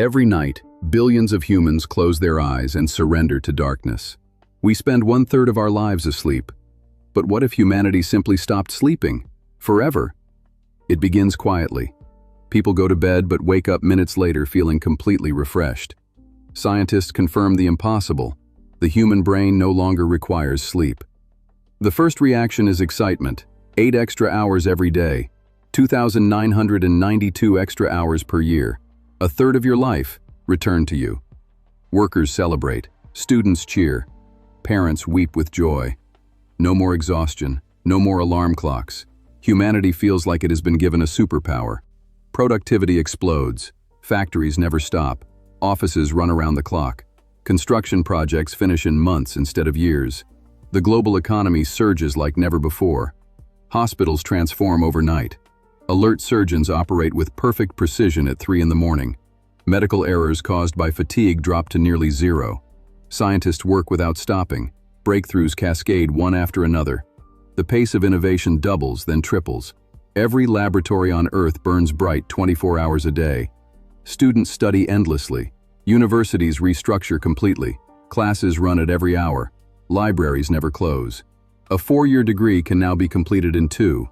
Every night, billions of humans close their eyes and surrender to darkness. We spend 1/3 of our lives asleep. But what if humanity simply stopped sleeping? Forever? It begins quietly. People go to bed but wake up minutes later feeling completely refreshed. Scientists confirm the impossible. The human brain no longer requires sleep. The first reaction is excitement. 8 extra hours every day. 2,992 extra hours per year. 1/3 of your life returned to you. Workers celebrate. Students cheer. Parents weep with joy. No more exhaustion. No more alarm clocks. Humanity feels like it has been given a superpower. Productivity explodes. Factories never stop. Offices run around the clock. Construction projects finish in months instead of years. The global economy surges like never before. Hospitals transform overnight. Alert surgeons operate with perfect precision at 3 in the morning. Medical errors caused by fatigue drop to nearly zero. Scientists work without stopping. Breakthroughs cascade one after another. The pace of innovation doubles, then triples. Every laboratory on Earth burns bright 24 hours a day. Students study endlessly. Universities restructure completely. Classes run at every hour. Libraries never close. A 4-year degree can now be completed in 2.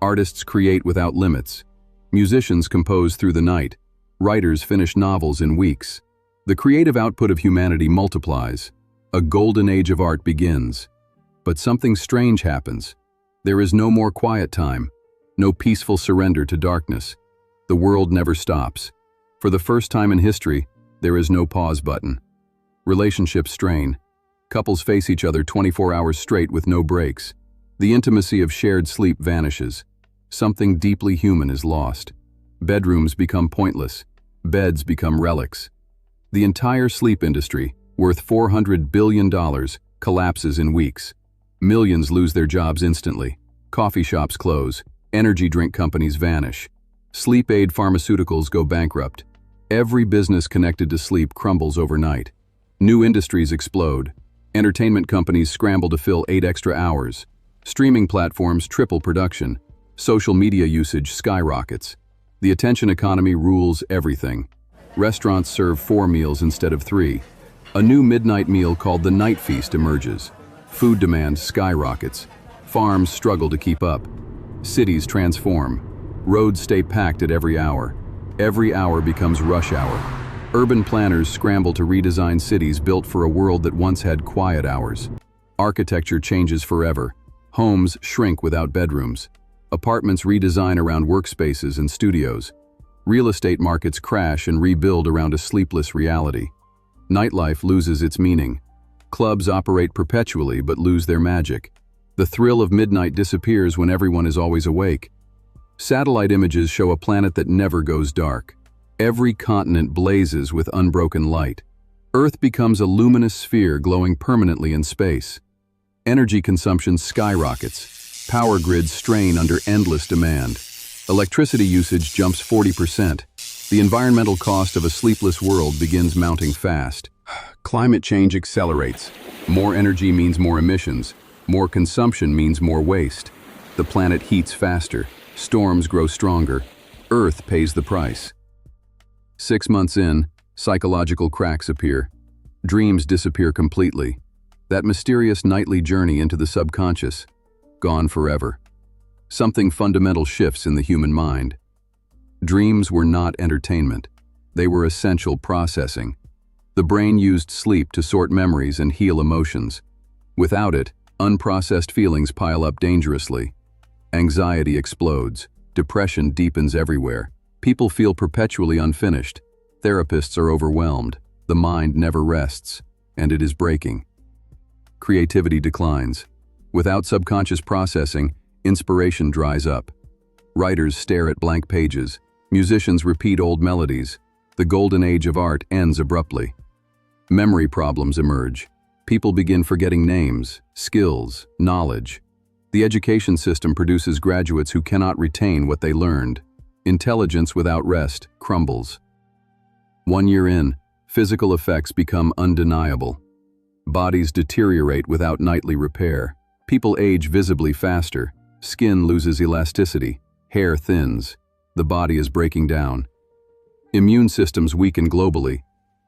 Artists create without limits. Musicians compose through the night. Writers finish novels in weeks. The creative output of humanity multiplies. A golden age of art begins. But something strange happens. There is no more quiet time. No peaceful surrender to darkness. The world never stops. For the first time in history, there is no pause button. Relationships strain. Couples face each other 24 hours straight with no breaks. The intimacy of shared sleep vanishes. Something deeply human is lost. Bedrooms become pointless. Beds become relics. The entire sleep industry, worth $400 billion, collapses in weeks. Millions lose their jobs instantly. Coffee shops close. Energy drink companies vanish. Sleep aid pharmaceuticals go bankrupt. Every business connected to sleep crumbles overnight. New industries explode. Entertainment companies scramble to fill 8 extra hours. Streaming platforms triple production. Social media usage skyrockets. The attention economy rules everything. Restaurants serve 4 meals instead of 3. A new midnight meal called the night feast emerges. Food demand skyrockets. Farms struggle to keep up. Cities transform. Roads stay packed at every hour. Every hour becomes rush hour. Urban planners scramble to redesign cities built for a world that once had quiet hours. Architecture changes forever. Homes shrink without bedrooms. Apartments redesign around workspaces and studios. Real estate markets crash and rebuild around a sleepless reality. Nightlife loses its meaning. Clubs operate perpetually but lose their magic. The thrill of midnight disappears when everyone is always awake. Satellite images show a planet that never goes dark. Every continent blazes with unbroken light. Earth becomes a luminous sphere glowing permanently in space. Energy consumption skyrockets. Power grids strain under endless demand. Electricity usage jumps 40%. The environmental cost of a sleepless world begins mounting fast. Climate change accelerates. More energy means more emissions. More consumption means more waste. The planet heats faster. Storms grow stronger. Earth pays the price. 6 months in, psychological cracks appear. Dreams disappear completely. That mysterious nightly journey into the subconscious, gone forever. Something fundamental shifts in the human mind. Dreams were not entertainment. They were essential processing. The brain used sleep to sort memories and heal emotions. Without it, unprocessed feelings pile up dangerously. Anxiety explodes. Depression deepens everywhere. People feel perpetually unfinished. Therapists are overwhelmed. The mind never rests, and it is breaking. Creativity declines. Without subconscious processing, inspiration dries up. Writers stare at blank pages. Musicians repeat old melodies. The golden age of art ends abruptly. Memory problems emerge. People begin forgetting names, skills, knowledge. The education system produces graduates who cannot retain what they learned. Intelligence without rest crumbles. 1 year in, physical effects become undeniable. Bodies deteriorate without nightly repair. People age visibly faster. Skin loses elasticity. Hair thins. The body is breaking down. Immune systems weaken globally.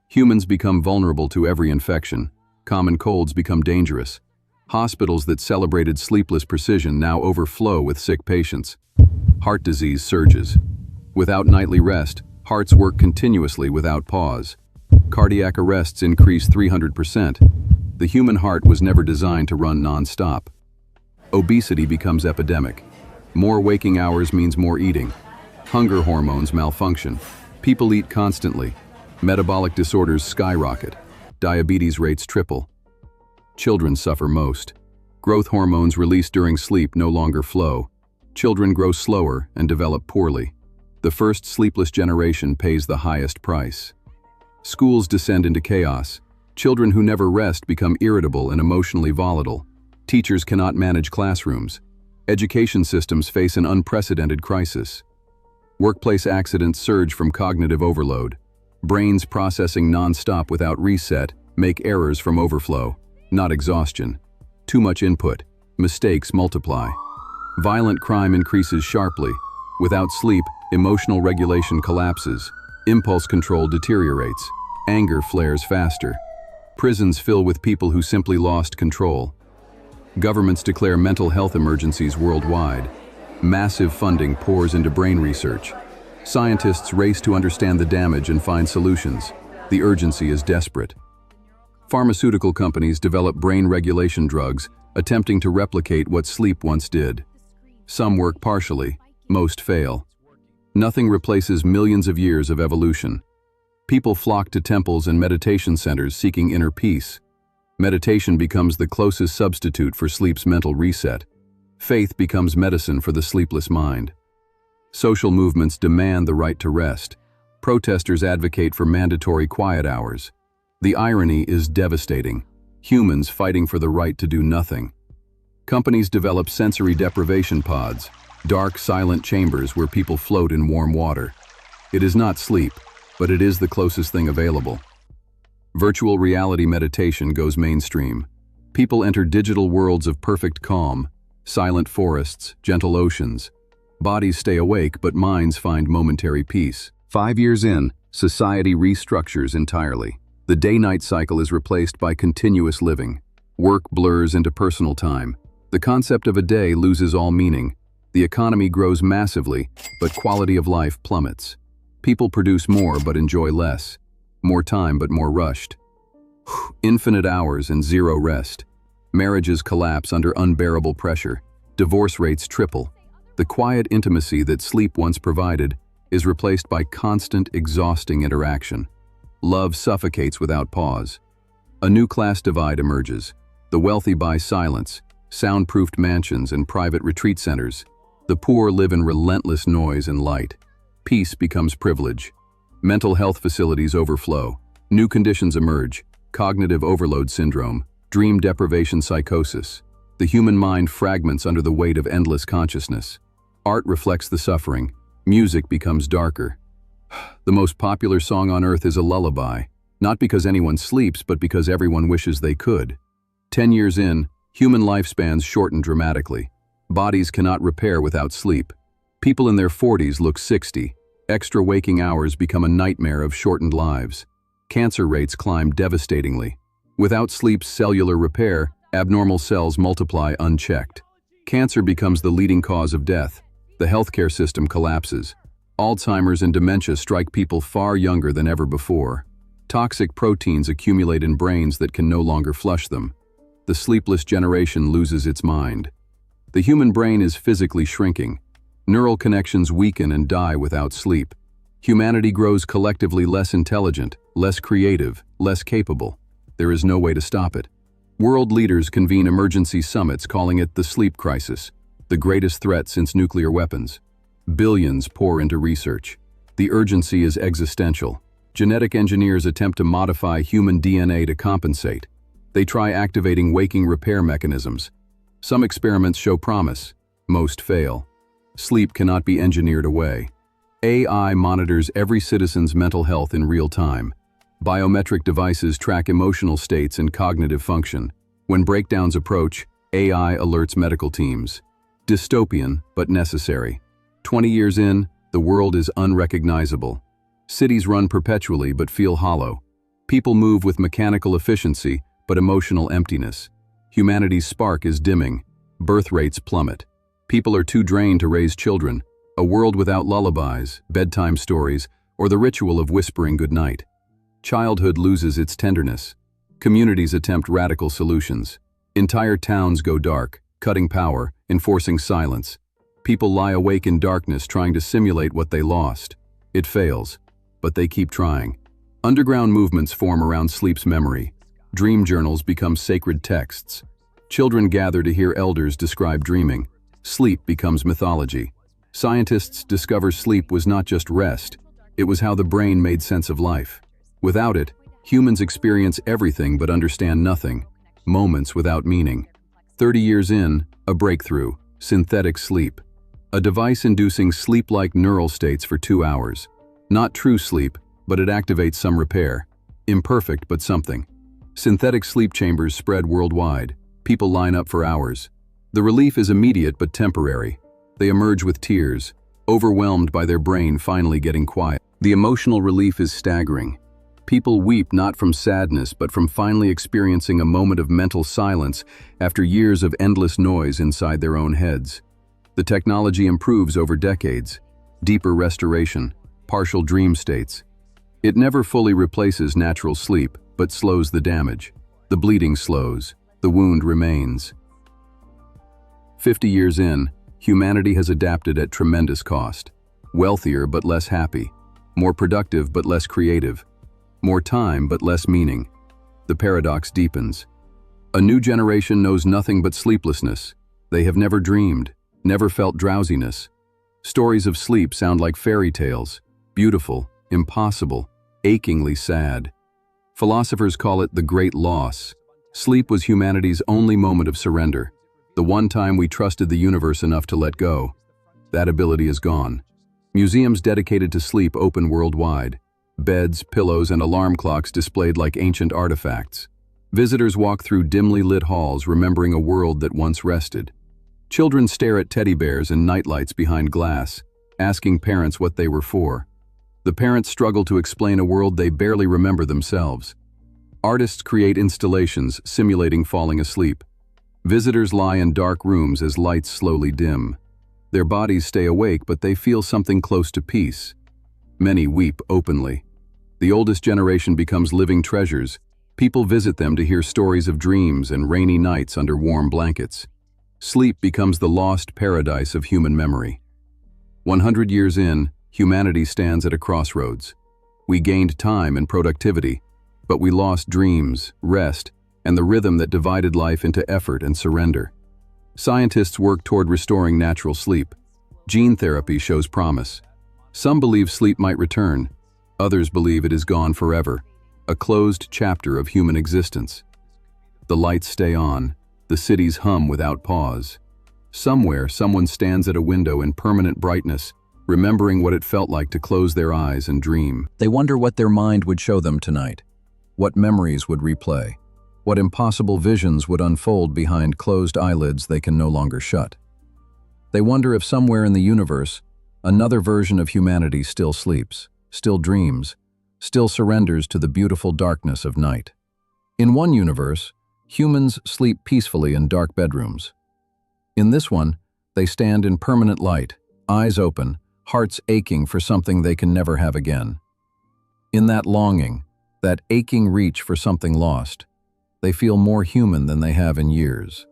Humans become vulnerable to every infection. Common colds become dangerous. Hospitals that celebrated sleepless precision now overflow with sick patients. Heart disease surges. Without nightly rest, hearts work continuously without pause. Cardiac arrests increase 300%. The human heart was never designed to run non-stop. Obesity becomes epidemic. More waking hours means more eating. Hunger hormones malfunction. People eat constantly. Metabolic disorders skyrocket. Diabetes rates triple. Children suffer most. Growth hormones released during sleep no longer flow. Children grow slower and develop poorly. The first sleepless generation pays the highest price. Schools descend into chaos. Children who never rest become irritable and emotionally volatile. Teachers cannot manage classrooms. Education systems face an unprecedented crisis. Workplace accidents surge from cognitive overload. Brains processing non-stop without reset make errors from overflow, not exhaustion. Too much input. Mistakes multiply. Violent crime increases sharply. Without sleep, emotional regulation collapses. Impulse control deteriorates. Anger flares faster. Prisons fill with people who simply lost control. Governments declare mental health emergencies worldwide. Massive funding pours into brain research. Scientists race to understand the damage and find solutions. The urgency is desperate. Pharmaceutical companies develop brain regulation drugs, attempting to replicate what sleep once did. Some work partially, most fail. Nothing replaces millions of years of evolution. People flock to temples and meditation centers seeking inner peace. Meditation becomes the closest substitute for sleep's mental reset. Faith becomes medicine for the sleepless mind. Social movements demand the right to rest. Protesters advocate for mandatory quiet hours. The irony is devastating. Humans fighting for the right to do nothing. Companies develop sensory deprivation pods, dark, silent chambers where people float in warm water. It is not sleep, but it is the closest thing available. Virtual reality meditation goes mainstream. People enter digital worlds of perfect calm, silent forests, gentle oceans. Bodies stay awake, but minds find momentary peace. 5 years in, society restructures entirely. The day-night cycle is replaced by continuous living. Work blurs into personal time. The concept of a day loses all meaning. The economy grows massively, but quality of life plummets. People produce more but enjoy less. More time but more rushed. Infinite hours and zero rest. Marriages collapse under unbearable pressure. Divorce rates triple. The quiet intimacy that sleep once provided is replaced by constant, exhausting interaction. Love suffocates without pause. A new class divide emerges. The wealthy buy silence, soundproofed mansions and private retreat centers. The poor live in relentless noise and light. Peace becomes privilege. Mental health facilities overflow. New conditions emerge: cognitive overload syndrome, dream deprivation psychosis. The human mind fragments under the weight of endless consciousness. Art reflects the suffering. Music becomes darker. The most popular song on earth is a lullaby, not because anyone sleeps, but because everyone wishes they could. 10 years in, human lifespans shorten dramatically. Bodies cannot repair without sleep. People in their 40s look 60. Extra waking hours become a nightmare of shortened lives. Cancer rates climb devastatingly. Without sleep's cellular repair, abnormal cells multiply unchecked. Cancer becomes the leading cause of death. The healthcare system collapses. Alzheimer's and dementia strike people far younger than ever before. Toxic proteins accumulate in brains that can no longer flush them. The sleepless generation loses its mind. The human brain is physically shrinking. Neural connections weaken and die without sleep. Humanity grows collectively less intelligent, less creative, less capable. There is no way to stop it. World leaders convene emergency summits calling it the sleep crisis, the greatest threat since nuclear weapons. Billions pour into research. The urgency is existential. Genetic engineers attempt to modify human DNA to compensate. They try activating waking repair mechanisms. Some experiments show promise. Most fail. Sleep cannot be engineered away. AI monitors every citizen's mental health in real time. Biometric devices track emotional states and cognitive function. When breakdowns approach, AI alerts medical teams. Dystopian, but necessary. 20 years in, the world is unrecognizable. Cities run perpetually but feel hollow. People move with mechanical efficiency but emotional emptiness. Humanity's spark is dimming. Birth rates plummet. People are too drained to raise children. A world without lullabies, bedtime stories, or the ritual of whispering goodnight. Childhood loses its tenderness. Communities attempt radical solutions. Entire towns go dark, cutting power, enforcing silence. People lie awake in darkness trying to simulate what they lost. It fails, but they keep trying. Underground movements form around sleep's memory. Dream journals become sacred texts. Children gather to hear elders describe dreaming. Sleep becomes mythology. Scientists discover sleep was not just rest, it was how the brain made sense of life. Without it, humans experience everything but understand nothing. Moments without meaning. 30 years in, a breakthrough: synthetic sleep. A device inducing sleep-like neural states for 2 hours. Not true sleep, but it activates some repair. Imperfect, but something. Synthetic sleep chambers spread worldwide. People line up for hours. The relief is immediate but temporary. They emerge with tears, overwhelmed by their brain finally getting quiet. The emotional relief is staggering. People weep not from sadness but from finally experiencing a moment of mental silence after years of endless noise inside their own heads. The technology improves over decades. Deeper restoration, partial dream states. It never fully replaces natural sleep, but slows the damage. The bleeding slows, the wound remains. 50 years in, humanity has adapted at tremendous cost. Wealthier but less happy. More productive but less creative. More time but less meaning. The paradox deepens. A new generation knows nothing but sleeplessness. They have never dreamed, never felt drowsiness. Stories of sleep sound like fairy tales, beautiful, impossible, achingly sad. Philosophers call it the great loss. Sleep was humanity's only moment of surrender. The one time we trusted the universe enough to let go. That ability is gone. Museums dedicated to sleep open worldwide. Beds, pillows, and alarm clocks displayed like ancient artifacts. Visitors walk through dimly lit halls remembering a world that once rested. Children stare at teddy bears and nightlights behind glass, asking parents what they were for. The parents struggle to explain a world they barely remember themselves. Artists create installations simulating falling asleep. Visitors lie in dark rooms as lights slowly dim. Their bodies stay awake, but they feel something close to peace. Many weep openly. The oldest generation becomes living treasures. People visit them to hear stories of dreams and rainy nights under warm blankets. Sleep becomes the lost paradise of human memory. 100 years in, humanity stands at a crossroads. We gained time and productivity, but we lost dreams, rest, and the rhythm that divided life into effort and surrender. Scientists work toward restoring natural sleep. Gene therapy shows promise. Some believe sleep might return. Others believe it is gone forever, a closed chapter of human existence. The lights stay on. The cities hum without pause. Somewhere, someone stands at a window in permanent brightness, remembering what it felt like to close their eyes and dream. They wonder what their mind would show them tonight. What memories would replay. What impossible visions would unfold behind closed eyelids they can no longer shut. They wonder if somewhere in the universe, another version of humanity still sleeps, still dreams, still surrenders to the beautiful darkness of night. In one universe, humans sleep peacefully in dark bedrooms. In this one, they stand in permanent light, eyes open, hearts aching for something they can never have again. In that longing, that aching reach for something lost, they feel more human than they have in years.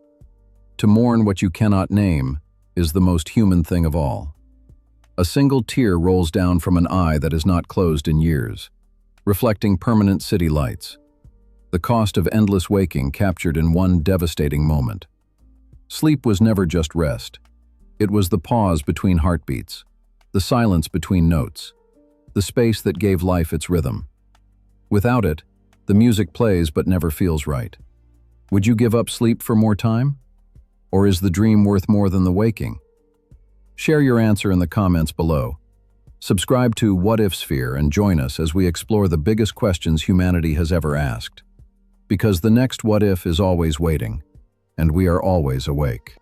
To mourn what you cannot name is the most human thing of all. A single tear rolls down from an eye that is not closed in years, reflecting permanent city lights. The cost of endless waking captured in one devastating moment. Sleep was never just rest. It was the pause between heartbeats, the silence between notes, the space that gave life its rhythm. Without it, the music plays but never feels right. Would you give up sleep for more time? Or is the dream worth more than the waking? Share your answer in the comments below. Subscribe to WhatIfSphere and join us as we explore the biggest questions humanity has ever asked. Because the next what if is always waiting, and we are always awake.